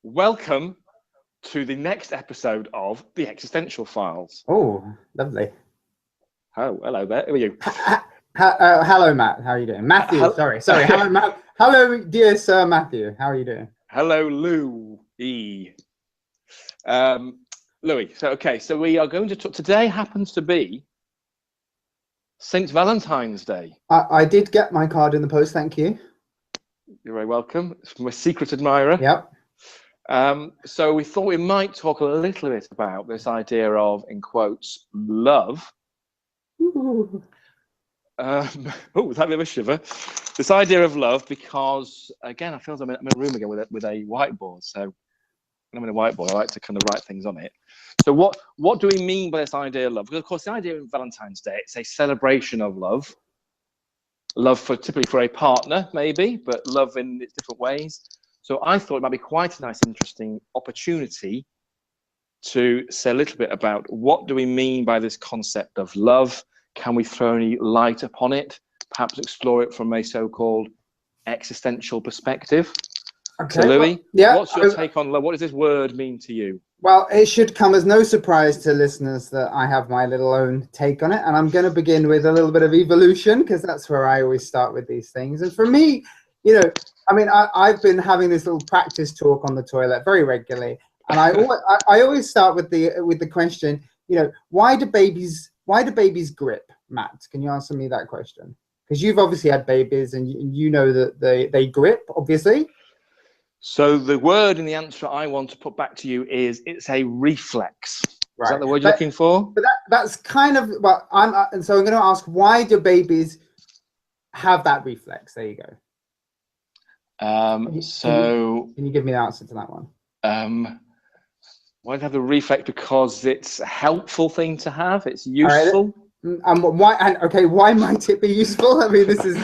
Welcome to the next episode of the Existential Files. Oh, lovely. Oh, hello there. Who are you? Hello, Matt. How are you doing? Matthew, sorry. Hello, Matt. Hello, dear Sir Matthew. How are you doing? Hello, Louie. Louie, so we are going to talk. Today happens to be St. Valentine's Day. I did get my card in the post, thank you. You're very welcome. It's from a secret admirer. Yep. So we thought we might talk a little bit about this idea of, in quotes, love. Ooh. Was that a bit of a shiver? This idea of love, because again, I feel as I'm in a room again with a whiteboard. So when I'm in a whiteboard, I like to kind of write things on it. So what do we mean by this idea of love? Because of course, the idea of Valentine's Day, it's a celebration of love. Love typically for a partner, maybe, but love in its different ways. So I thought it might be quite a nice, interesting opportunity to say a little bit about what do we mean by this concept of love? Can we throw any light upon it? Perhaps explore it from a so-called existential perspective. Okay. So Louie, yeah. what's your take on love? What does this word mean to you? Well, it should come as no surprise to listeners that I have my little own take on it. And I'm going to begin with a little bit of evolution, because that's where I always start with these things. And for me, I've been having this little practice talk on the toilet very regularly. And I always start with the question, why do babies grip? Matt, can you answer me that question? Because you've obviously had babies and you know that they grip, obviously. So the word in the answer I want to put back to you is it's a reflex. Right. Is that the word you're looking for? But that's kind of what and so I'm going to ask, why do babies have that reflex? There you go. Can you give me the answer to that one? Why do they have the reflex? Because it's a helpful thing to have. It's useful. Why might it be useful? I mean, this is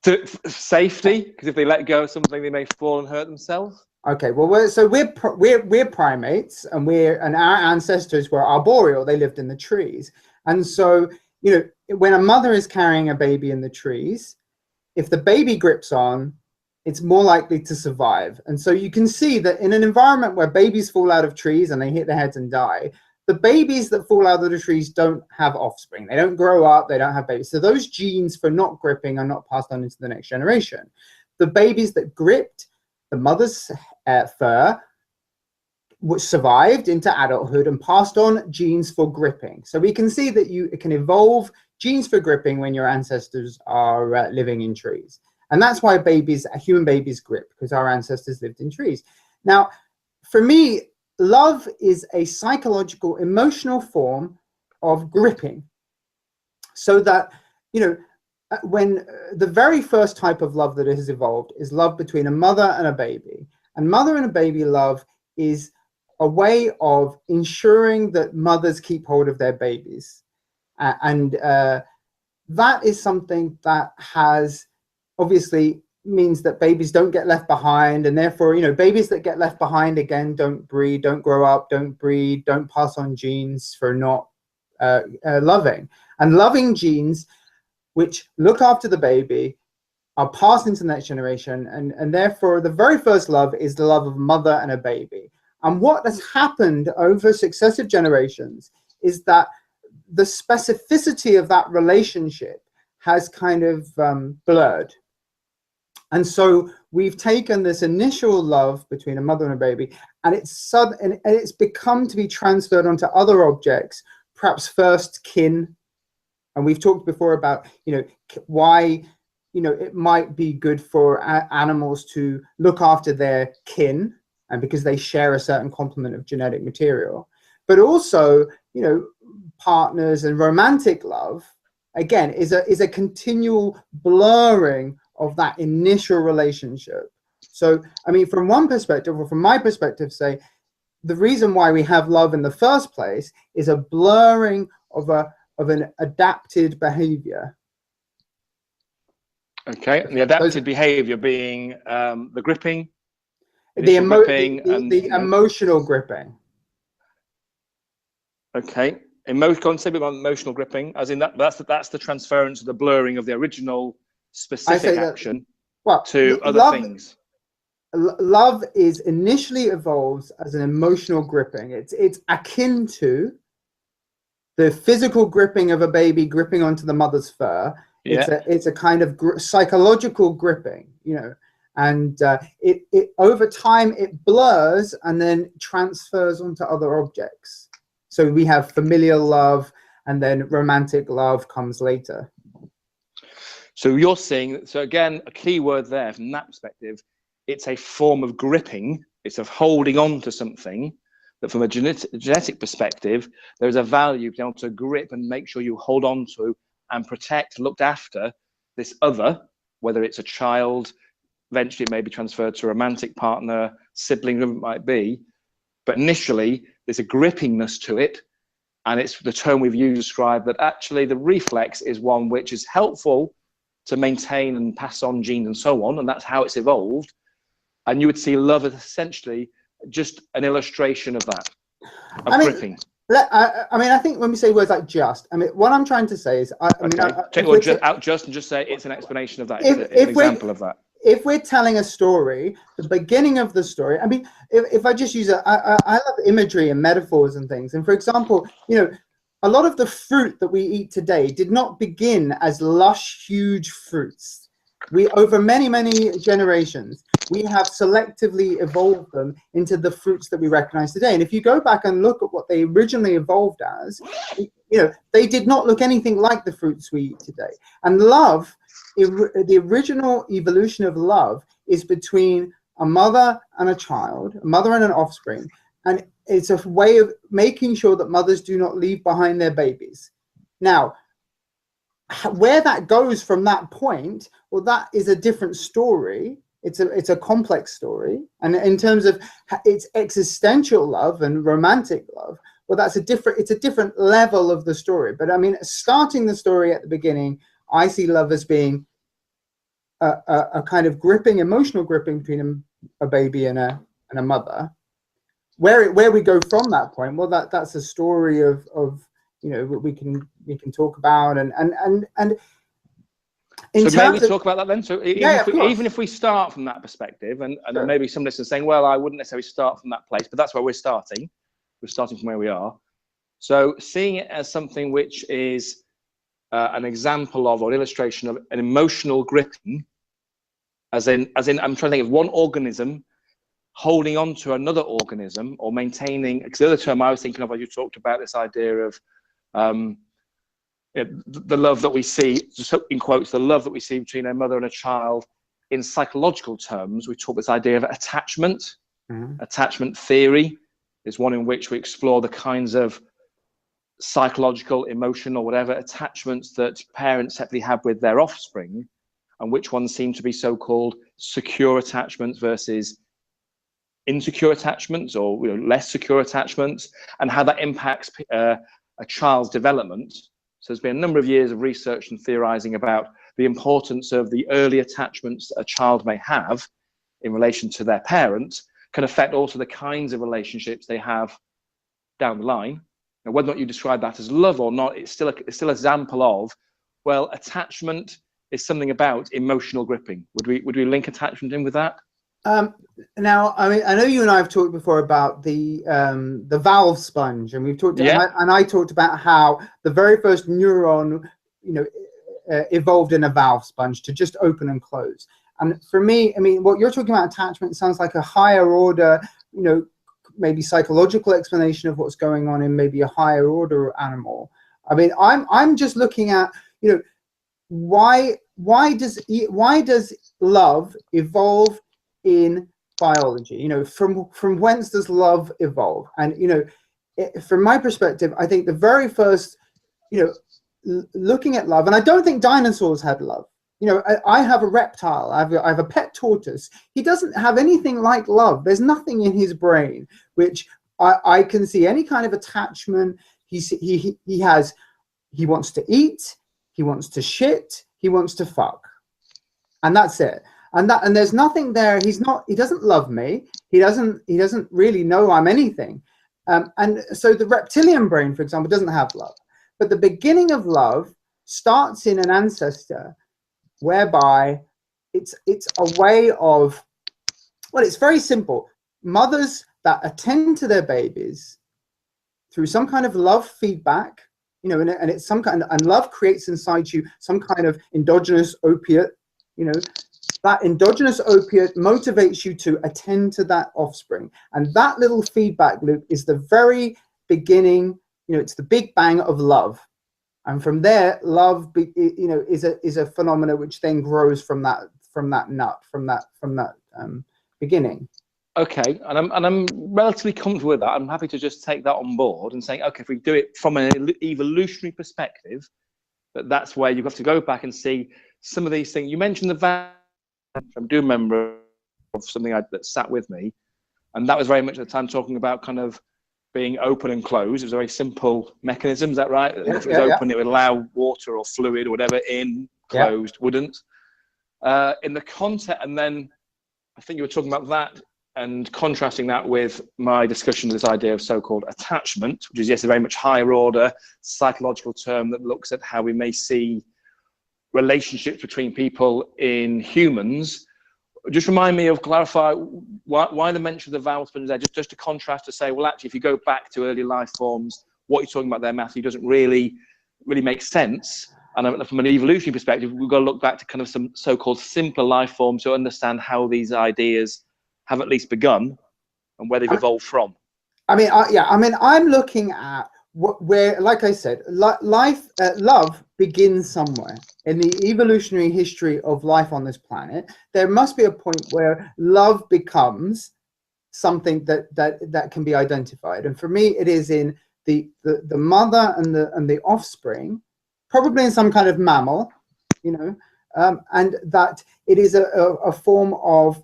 to safety, because if they let go of something, they may fall and hurt themselves. Okay, well, we're primates, and our ancestors were arboreal. They lived in the trees, and so when a mother is carrying a baby in the trees, if the baby grips on, it's more likely to survive. And so you can see that in an environment where babies fall out of trees and they hit their heads and die, the babies that fall out of the trees don't have offspring. They don't grow up. They don't have babies. So those genes for not gripping are not passed on into the next generation. The babies that gripped the mother's fur, which survived into adulthood and passed on genes for gripping. So we can see that it can evolve genes for gripping when your ancestors are living in trees. And that's why human babies grip, because our ancestors lived in trees. Now, for me, love is a psychological, emotional form of gripping. So that, when the very first type of love that has evolved is love between a mother and a baby. And mother and a baby love is a way of ensuring that mothers keep hold of their babies. That is something that has obviously means that babies don't get left behind, and therefore, babies that get left behind again don't breed, don't grow up, don't breed, don't pass on genes for not loving. And loving genes, which look after the baby, are passed into the next generation, and therefore the very first love is the love of a mother and a baby. And what has happened over successive generations is that the specificity of that relationship has kind of blurred. And so we've taken this initial love between a mother and a baby, and it's become to be transferred onto other objects, perhaps first kin. And we've talked before about, why, it might be good for animals to look after their kin, and because they share a certain complement of genetic material. But also, partners and romantic love, again, is a continual blurring of that initial relationship. So, I mean, from one perspective, or from my perspective, say, the reason why we have love in the first place is a blurring of an adapted behavior. Okay, and the adapted behavior being the gripping, the emotional gripping. Okay, concept of emotional gripping, as in that's the transference of the blurring of the original specific action to other things. love is initially evolves as an emotional gripping. It's akin to the physical gripping of a baby gripping onto the mother's fur. It's a kind of psychological gripping, you know, and it over time it blurs and then transfers onto other objects. So we have familial love, and then romantic love comes later. So you're seeing, so again, a key word there from that perspective, it's a form of gripping, it's of holding on to something that from a genetic perspective, there's a value being able to grip and make sure you hold on to and protect, looked after this other, whether it's a child, eventually it may be transferred to a romantic partner, sibling, whoever it might be. But initially, there's a grippingness to it. And it's the term we've used to describe that actually the reflex is one which is helpful to maintain and pass on genes and so on. And that's how it's evolved. And you would see love as essentially just an illustration of that, of gripping. I think when we say words like just, I mean, what I'm trying to say is, take the word out just and just say it's an explanation of that. It's an example of that. If we're telling a story, the beginning of the story, I mean, if I just use I love imagery and metaphors and things. And for example, you know, a lot of the fruit that we eat today did not begin as lush, huge fruits. Over many, many generations, we have selectively evolved them into the fruits that we recognize today. And if you go back and look at what they originally evolved as, you know, they did not look anything like the fruits we eat today. And love, the original evolution of love is between a mother and a child, a mother and an offspring. And it's a way of making sure that mothers do not leave behind their babies. Now, where that goes from that point, well, that is a different story. It's a complex story. And in terms of its existential love and romantic love, well, it's a different level of the story. But I mean, starting the story at the beginning, I see love as being a kind of gripping, emotional gripping between a baby and a mother. Where we go from that point, well, that's a story of you know, we can talk about and so maybe talk about that then. So even if we start from that perspective, and sure. Maybe some listeners saying, well, I wouldn't necessarily start from that place, but that's where we're starting. We're starting from where we are. So seeing it as something which is an example of or an illustration of an emotional gripping, as in I'm trying to think of one organism holding on to another organism or maintaining, because the other term I was thinking of as you talked about this idea of the love that we see, in quotes, the love that we see between a mother and a child. In psychological terms, we talk this idea of attachment. Mm-hmm. Attachment theory is one in which we explore the kinds of psychological, emotional, whatever attachments that parents separately have with their offspring, and which ones seem to be so-called secure attachments versus insecure attachments, or less secure attachments, and how that impacts a child's development. So there's been a number of years of research and theorizing about the importance of the early attachments a child may have in relation to their parent can affect also the kinds of relationships they have down the line. And whether or not you describe that as love or not, it's still an example of, well, attachment is something about emotional gripping. Would we link attachment in with that? Now, I mean, I know you and I have talked before about the valve sponge, and we've talked, and I talked about how the very first neuron, evolved in a valve sponge to just open and close. And for me, I mean, what you're talking about attachment sounds like a higher order, maybe psychological explanation of what's going on in maybe a higher order animal. I mean, I'm just looking at, why does love evolve in biology? From whence does love evolve? And from my perspective, I think the very first, looking at love, and I don't think dinosaurs had love. I have a reptile. I have a pet tortoise. He doesn't have anything like love. There's nothing in his brain which I can see any kind of attachment. He wants to eat. He wants to shit. He wants to fuck, and that's it. And there's nothing there. He doesn't love me. He doesn't really know I'm anything. And so the reptilian brain, for example, doesn't have love. But the beginning of love starts in an ancestor, whereby it's a way of Well, it's very simple. Mothers that attend to their babies through some kind of love feedback, you know, and it's some kind of, and love creates inside you some kind of endogenous opiate, you know, that endogenous opiate motivates you to attend to that offspring. And that little feedback loop is the very beginning, you know, it's the big bang of love. And from there, love, you know, is a phenomena which then grows from that beginning. Okay, and I'm relatively comfortable with that. I'm happy to just take that on board and say, okay, if we do it from an evolutionary perspective, that's where you have to go back and see some of these things. You mentioned the Valentines. I do remember of something that sat with me, and that was very much at the time talking about kind of being open and closed. It was a very simple mechanism. Is that right? Yeah, if it was open, it would allow water or fluid or whatever in. Closed wouldn't. In the context, and then I think you were talking about that and contrasting that with my discussion of this idea of so-called attachment, which is, yes, a very much higher order psychological term that looks at how we may see relationships between people in humans. Just remind me of, clarify why the mention of the vowel sponge there, just to contrast, to say, well, actually, if you go back to early life forms, what you're talking about there, Matthew, doesn't really make sense. And from an evolutionary perspective, we've got to look back to kind of some so-called simpler life forms to understand how these ideas have at least begun and where they've evolved from. I mean, I'm looking at where, like I said, love begins somewhere in the evolutionary history of life on this planet. There must be a point where love becomes something that can be identified, and for me, it is in the mother and the offspring, probably in some kind of mammal, you know, and that it is a form of.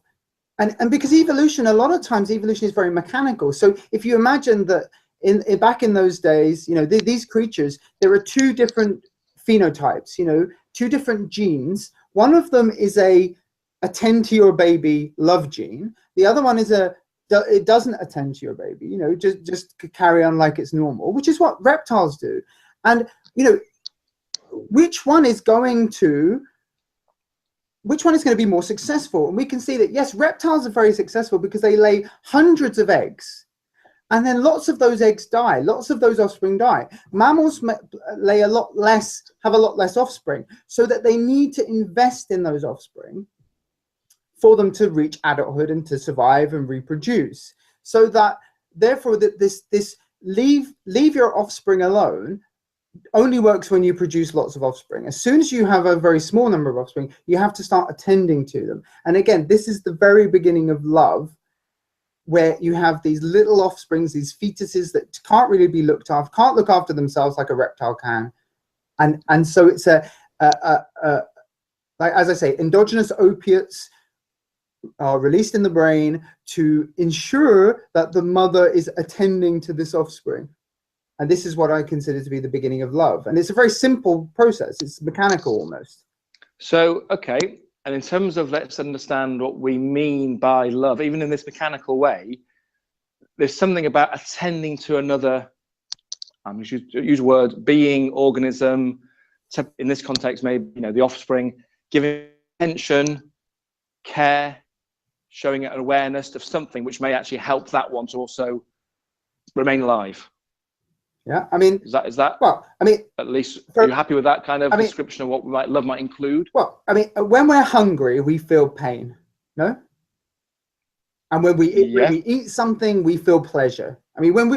And because evolution, a lot of times evolution is very mechanical. So if you imagine that back in those days, you know, these creatures, there are two different phenotypes, you know, two different genes. One of them is a attend to your baby love gene. The other one is it doesn't attend to your baby, you know, just carry on like it's normal, which is what reptiles do. And, you know, which one is going to be more successful? And we can see that, yes, reptiles are very successful because they lay hundreds of eggs, and then lots of those eggs die, lots of those offspring die. Mammals lay a lot less, have a lot less offspring, so that they need to invest in those offspring for them to reach adulthood and to survive and reproduce. So that, therefore, this leave your offspring alone only works when you produce lots of offspring. As soon as you have a very small number of offspring, you have to start attending to them. And again, this is the very beginning of love, where you have these little offsprings, these fetuses that can't really be looked after, can't look after themselves like a reptile can. And so it's like, as I say, endogenous opiates are released in the brain to ensure that the mother is attending to this offspring. And this is what I consider to be the beginning of love. And it's a very simple process. It's mechanical almost. So, okay. And in terms of, let's understand what we mean by love, even in this mechanical way, there's something about attending to another, I'm going to use the word, being, organism, in this context, maybe, you know, the offspring, giving attention, care, showing an awareness of something which may actually help that one to also remain alive. Yeah, I mean, is that well, I mean, at least are you happy with that kind of description of what love might include? Well, I mean, when we're hungry, we feel pain, no? And when we eat something, we feel pleasure. I mean, when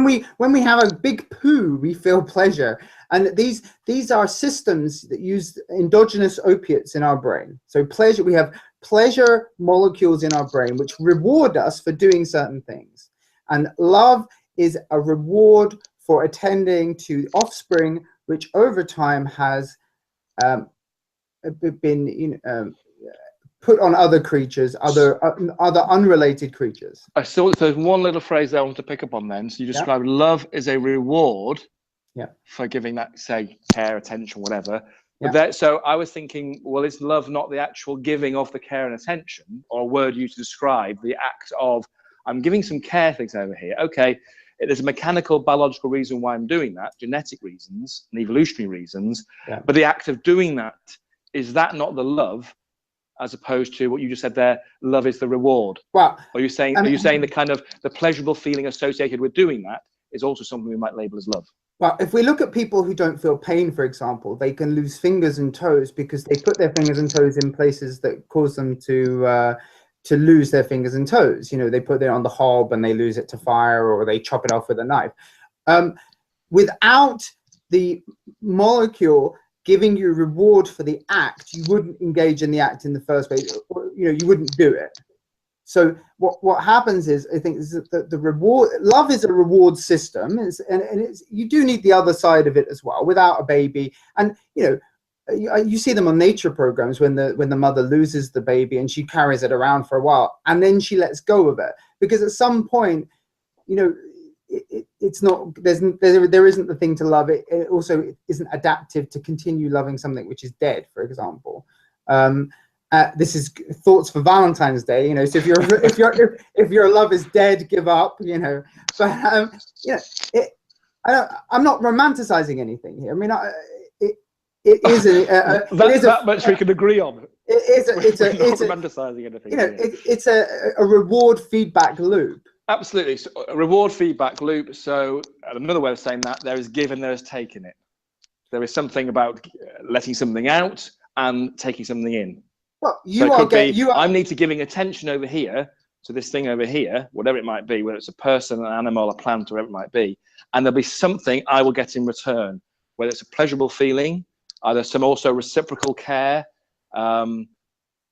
we have a big poo, we feel pleasure. And these are systems that use endogenous opiates in our brain. So pleasure, we have pleasure molecules in our brain which reward us for doing certain things. And love is a reward for attending to offspring, which over time has been put on other creatures, other unrelated creatures. I saw there's one little phrase there I want to pick up on then. So you described love as a reward for giving that, say, care, attention, whatever. But so I was thinking, well, is love not the actual giving of the care and attention, or a word used to describe the act of, I'm giving some care things over here. Okay, there's a mechanical, biological reason why I'm doing that, genetic reasons and evolutionary reasons. But the act of doing that, is that not the love? as opposed to what you just said there, love is the reward? Well, Are you saying the kind of the pleasurable feeling associated with doing that is also something we might label as love? Well, if we look at people who don't feel pain, for example, they can lose fingers and toes because they put their fingers and toes in places that cause them to lose their fingers and toes. You know, they put it on the hob and they lose it to fire, or they chop it off with a knife. Without the molecule giving you reward for the act, you wouldn't engage in the act in the first place. You know, you wouldn't do it. So what happens is, I think, is that the reward, love is a reward system, and it's, you do need the other side of it as well. Without a baby, and you know, you see them on nature programs when the mother loses the baby and she carries it around for a while and then she lets go of it, because at some point, you know, it's not, there isn't the thing to love. It also isn't adaptive to continue loving something which is dead, for example. This is thoughts for Valentine's Day, you know. So if your love is dead, give up, you know. But you know, I'm not romanticizing anything here. I mean, it is that much we can agree on. It's romanticizing anything. You know, it's a reward feedback loop. Absolutely, so a reward feedback loop. So another way of saying that, there is give and there is take in it. There is something about letting something out and taking something in. Well, I need to giving attention over here to this thing over here, whatever it might be, whether it's a person, an animal, a plant, or whatever it might be, and there'll be something I will get in return, whether it's a pleasurable feeling, either some also reciprocal care,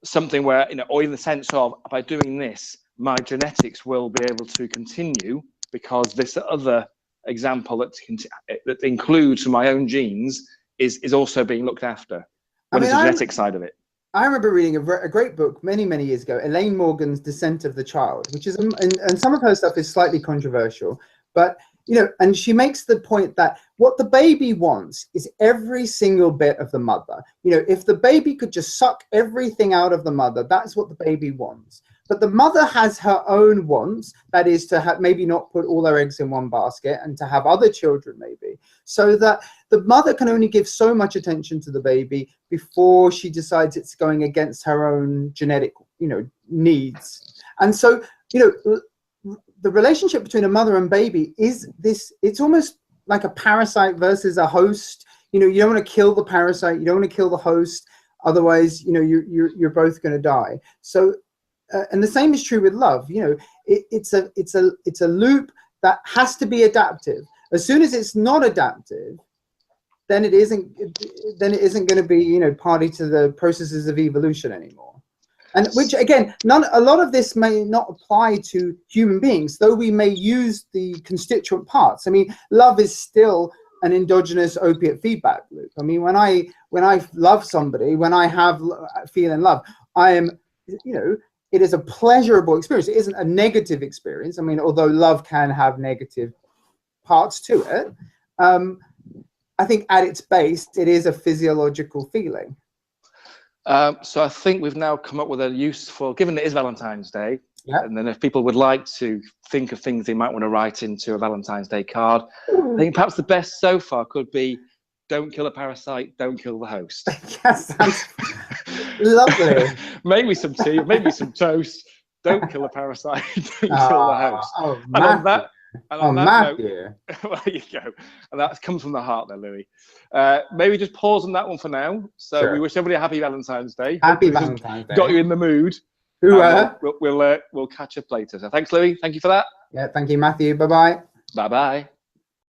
something where, you know, or in the sense of, by doing this, my genetics will be able to continue because this other example that includes my own genes is also being looked after. What is the genetic side of it? I remember reading a great book many years ago, Elaine Morgan's Descent of the Child, which is, and some of her stuff is slightly controversial, but you know, and she makes the point that what the baby wants is every single bit of the mother. You know, if the baby could just suck everything out of the mother, that's what the baby wants. But the mother has her own wants, that is to have, maybe not put all their eggs in one basket and to have other children maybe, so that the mother can only give so much attention to the baby before she decides it's going against her own genetic, you know, needs. And so, you know, the relationship between a mother and baby is this, it's almost like a parasite versus a host. You know, you don't want to kill the parasite, you don't want to kill the host, otherwise, you know, you're both going to die. So, and the same is true with love. You know, it's a loop that has to be adaptive. As soon as it's not adaptive, then it isn't going to be, you know, party to the processes of evolution anymore. And which, again, a lot of this may not apply to human beings, though we may use the constituent parts. I mean, love is still an endogenous opiate feedback loop. I mean, when I love somebody, when I feel in love, I am, you know, it is a pleasurable experience. It isn't a negative experience. I mean, although love can have negative parts to it, I think at its base, it is a physiological feeling. So I think we've now come up with a useful, given it is Valentine's Day, yeah. And then if people would like to think of things they might want to write into a Valentine's Day card, I think perhaps the best so far could be, don't kill a parasite, don't kill the host. Yes, that's lovely. Maybe some tea, maybe some toast. Don't kill a parasite, don't kill the host. Oh, and on that, Matthew. Note, well, there you go. And that comes from the heart there, Louie. Maybe just pause on that one for now. So sure. We wish everybody a happy Valentine's Day. Happy Valentine's Day. Got you in the mood. We'll catch up later. So thanks, Louie. Thank you for that. Yeah, thank you, Matthew. Bye-bye. Bye-bye.